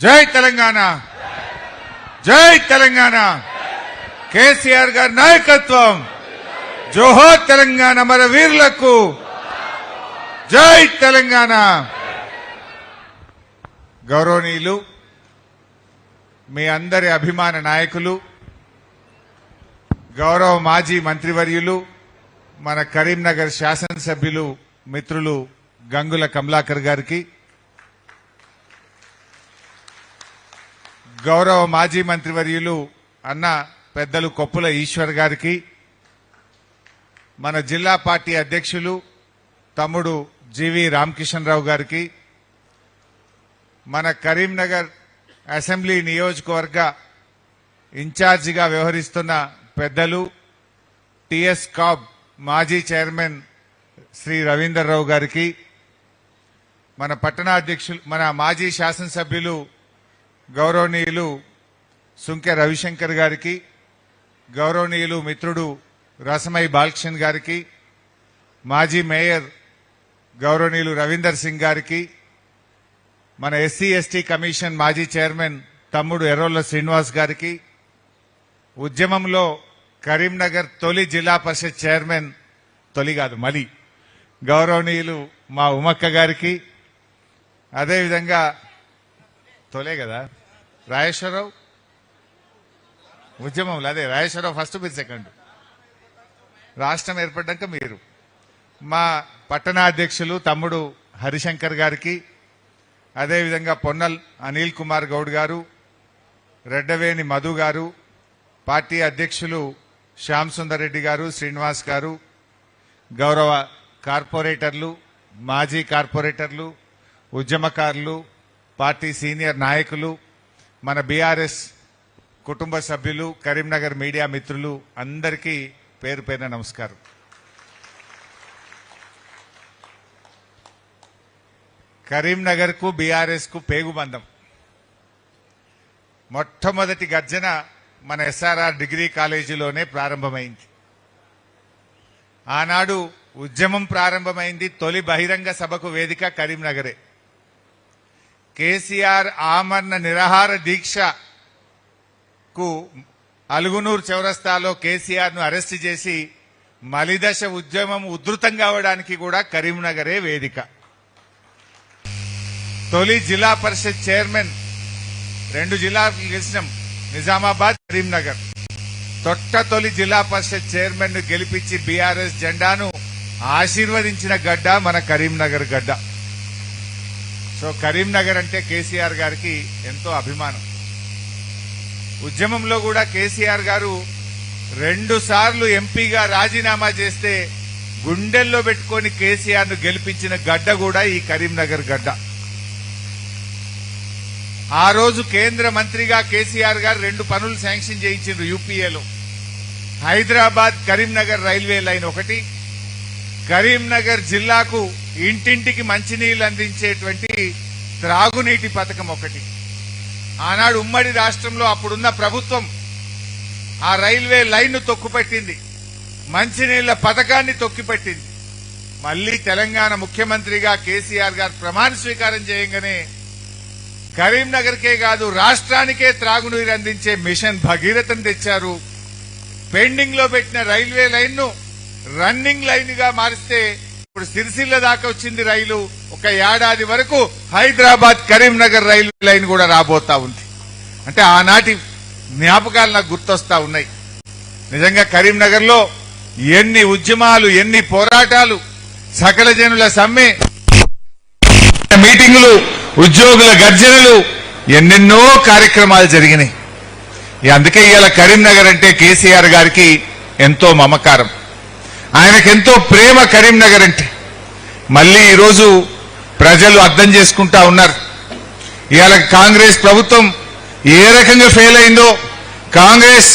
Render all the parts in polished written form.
జై తెలంగాణ, జై తెలంగాణ. కేసీఆర్ గారి నాయకత్వం. జోహార్ తెలంగాణ మన వీరులకు. జై తెలంగాణ. గౌరవనీయులు, మీ అందరి అభిమాన నాయకులు, గౌరవ మాజీ మంత్రివర్యులు, మన కరీంనగర్ శాసనసభ్యులు మిత్రులు గంగుల కమలాకర్ గారికి, గౌరవ మాజీ మంత్రివర్యులు అన్న పెద్దలు కొప్పుల ఈశ్వర్ గారికి, మన జిల్లా పార్టీ అధ్యక్షులు తమ్ముడు జీవి రామకిషన్ రావు గారికి, మన కరీంనగర్ అసెంబ్లీ నియోజకవర్గ ఇన్ఛార్జిగా వ్యవహరిస్తున్న పెద్దలు టిఎస్ కాబ్ మాజీ చైర్మన్ శ్రీ రవీందర్ రావు గారికి, మన పట్టణాధ్యక్షులు మన మాజీ శాసనసభ్యులు గౌరవనీయులు సుంకె రవిశంకర్ గారికి, గౌరవనీయులు మిత్రుడు రసమై బాలకృష్ణ గారికి, మాజీ మేయర్ గౌరవనీయులు రవీందర్ సింగ్ గారికి, మన ఎస్సీ ఎస్టీ కమిషన్ మాజీ చైర్మన్ తమ్ముడు ఎర్రోళ్ల శ్రీనివాస్ గారికి, ఉద్యమంలో కరీంనగర్ తొలి జిల్లా పరిషత్ చైర్మన్, తొలి కాదు మలి, గౌరవనీయులు మా ఉమక్క గారికి, అదేవిధంగా తొలే కదా రాజేశ్వరరావు, ఉద్యమంలో అదే రాజేశ్వరరావు ఫస్ట్, మీరు సెకండ్, రాష్ట్రం ఏర్పడ్డాక మీరు, మా పట్టణాధ్యక్షులు తమ్ముడు హరిశంకర్ గారికి, అదేవిధంగా పొన్నల్ అనిల్ కుమార్ గౌడ్ గారు, రెడ్డవేణి మధు గారు, పార్టీ అధ్యక్షులు శ్యామ్ సుందర్ రెడ్డి గారు, శ్రీనివాస్ గారు, గౌరవ కార్పొరేటర్లు, మాజీ కార్పొరేటర్లు, ఉద్యమకారులు, పార్టీ సీనియర్ నాయకులు, మన బీఆర్ఎస్ కుటుంబ సభ్యులు, కరీంనగర్ మీడియా మిత్రులు అందరికీ పేరు పేరున నమస్కారం. కరీంనగర్ కు బీఆర్ఎస్ కు పేగుబంధం. మొట్టమొదటి గర్జన మన ఎస్ఆర్ఆర్ డిగ్రీ కాలేజీలోనే ప్రారంభమైంది. ఆనాడు ఉద్యమం ప్రారంభమైంది, తొలి బహిరంగ సభకు వేదిక కరీంనగరే. కేసీఆర్ ఆమరణ నిరాహార దీక్షకు అలుగునూరు చౌరస్తాలో కేసీఆర్ ను అరెస్టు చేసి మలిదశ ఉద్యమం ఉధృతం కావడానికి కూడా కరీంనగరే వేదిక. తొలి జిల్లా పరిషత్ చైర్మన్, 2 జిల్లాలు గెలిచినాం, నిజామాబాద్, కరీంనగర్. తొలి జిల్లా పరిషత్ చైర్మన్ ను గెలిపించి బీఆర్ఎస్ జెండాను ఆశీర్వదించిన గడ్డ మన కరీంనగర్ గడ్డ. సో కరీంనగర్ అంటే కేసీఆర్ గారికి ఎంతో అభిమానం. ఉద్యమంలో కూడా కేసీఆర్ గారు 2 సార్లు ఎంపీగా రాజీనామా చేస్తే గుండెల్లో పెట్టుకుని కేసీఆర్ ను గెలిపించిన గడ్డ కూడా ఈ కరీంనగర్ గడ్డ. ఆ రోజు కేంద్ర మంత్రిగా కేసీఆర్ గారు 2 పనులు శాంక్షన్ చేయించారు యూపీఏలో. హైదరాబాద్ కరీంనగర్ రైల్వే లైన్ ఒకటి, కరీంనగర్ జిల్లాకు ఇంటింటికి మంచినీళ్లు అందించేటువంటి త్రాగునీటి పథకం ఒకటి. ఆనాడు ఉమ్మడి రాష్ట్రంలో అప్పుడున్న ప్రభుత్వం ఆ రైల్వే లైన్ ను తొక్కుపెట్టింది, మంచినీళ్ల పథకాన్ని తొక్కిపెట్టింది. మళ్లీ తెలంగాణ ముఖ్యమంత్రిగా కేసీఆర్ గారు ప్రమాణ స్వీకారం చేయగానే కరీంనగర్కే కాదు రాష్ట్రానికే త్రాగునీరు అందించే మిషన్ భగీరథను తెచ్చారు. పెండింగ్ లో పెట్టిన రైల్వే లైన్ ను రన్నింగ్ లైన్ గా మారిస్తే ఇప్పుడు సిరిసిల్ల దాకా వచ్చింది రైలు. ఒక ఏడాది వరకు హైదరాబాద్ కరీంనగర్ రైల్వే లైన్ కూడా రాబోతా ఉంది. అంటే ఆనాటి జ్ఞాపకాలు నాకు గుర్తొస్తా ఉన్నాయి. నిజంగా కరీంనగర్ లో ఎన్ని ఉద్యమాలు, ఎన్ని పోరాటాలు, సకల జనుల సమ్మె, మీటింగులు, ఉద్యోగుల గర్జనలు, ఎన్నెన్నో కార్యక్రమాలు జరిగినాయి. అందుకే ఇవాళ కరీంనగర్ అంటే కేసీఆర్ గారికి ఎంతో మమకారం, ఆయనకెంతో ప్రేమ కరీంనగర్ అంటే. మళ్లీ ఈరోజు ప్రజలు అర్థం చేసుకుంటా ఉన్నారు. ఇవాళ కాంగ్రెస్ ప్రభుత్వం ఏ రకంగా ఫెయిల్ అయిందో, కాంగ్రెస్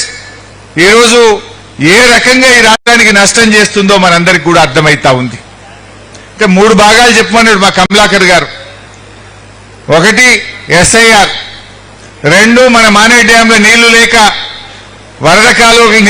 ఈరోజు ఏ రకంగా ఈ రాష్ట్రానికి నష్టం చేస్తుందో మనందరికి కూడా అర్థమైతా ఉంది. అంటే 3 భాగాలు చెప్పమన్నాడు మా కమలాకర్ గారు. 1 ఎస్ఐఆర్, 2 మన మానే డ్యాంలో నీళ్లు లేక వరద కాలువకి